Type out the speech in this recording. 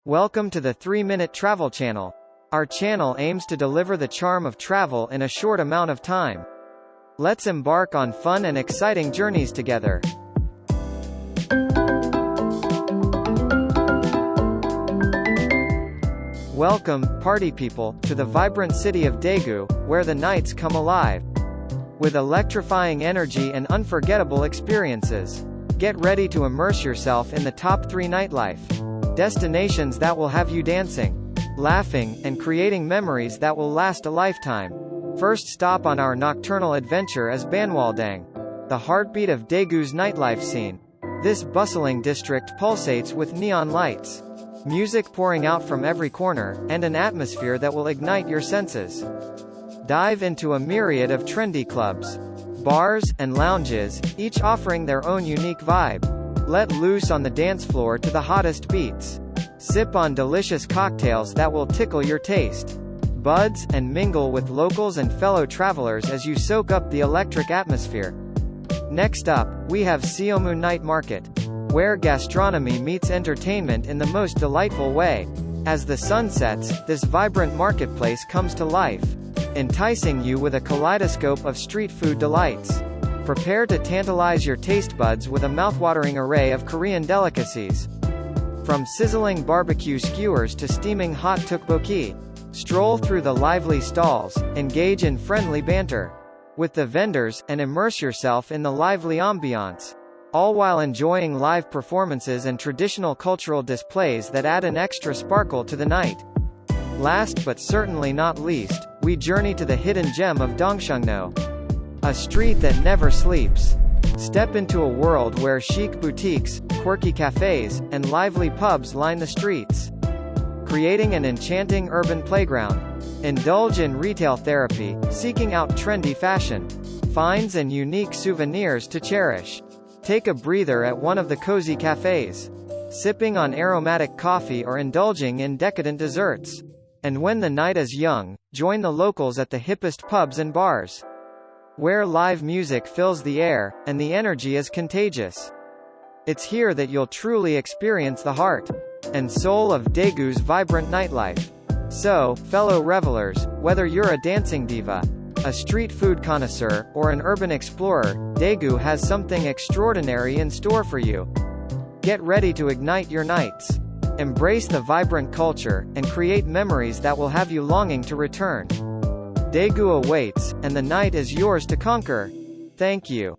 Welcome to the 3-Minute Travel Channel. Our channel aims to deliver the charm of travel in a short amount of time. Let's embark on fun and exciting journeys together. Welcome, party people, to the vibrant city of Daegu, where the nights come alive with electrifying energy and unforgettable experiences. Get ready to immerse yourself in the top 3 nightlife destinations that will have you dancing, laughing, and creating memories that will last a lifetime. First stop on our nocturnal adventure is Banwoldang, the heartbeat of Daegu's nightlife scene. This bustling district pulsates with neon lights, music pouring out from every corner, and an atmosphere that will ignite your senses. Dive into a myriad of trendy clubs, bars, and lounges, each offering their own unique vibe. Let loose on the dance floor to the hottest beats. Sip on delicious cocktails that will tickle your taste buds, and mingle with locals and fellow travelers as you soak up the electric atmosphere. Next up, we have Seomu Night Market, where gastronomy meets entertainment in the most delightful way. As the sun sets, this vibrant marketplace comes to life, enticing you with a kaleidoscope of street food delights. Prepare to tantalize your taste buds with a mouthwatering array of Korean delicacies. From sizzling barbecue skewers to steaming hot tteokbokki, stroll through the lively stalls, engage in friendly banter with the vendors, and immerse yourself in the lively ambiance, all while enjoying live performances and traditional cultural displays that add an extra sparkle to the night. Last but certainly not least, we journey to the hidden gem of Dongseongno, a street that never sleeps. Step into a world where chic boutiques, quirky cafes, and lively pubs line the streets, creating an enchanting urban playground. Indulge in retail therapy, seeking out trendy fashion, finds, and unique souvenirs to cherish. Take a breather at one of the cozy cafes, sipping on aromatic coffee or indulging in decadent desserts. And when the night is young, join the locals at the hippest pubs and bars, where live music fills the air, and the energy is contagious. It's here that you'll truly experience the heart and soul of Daegu's vibrant nightlife. So, fellow revelers, whether you're a dancing diva, a street food connoisseur, or an urban explorer, Daegu has something extraordinary in store for you. Get ready to ignite your nights, embrace the vibrant culture, and create memories that will have you longing to return. Daegu awaits, and the night is yours to conquer. Thank you.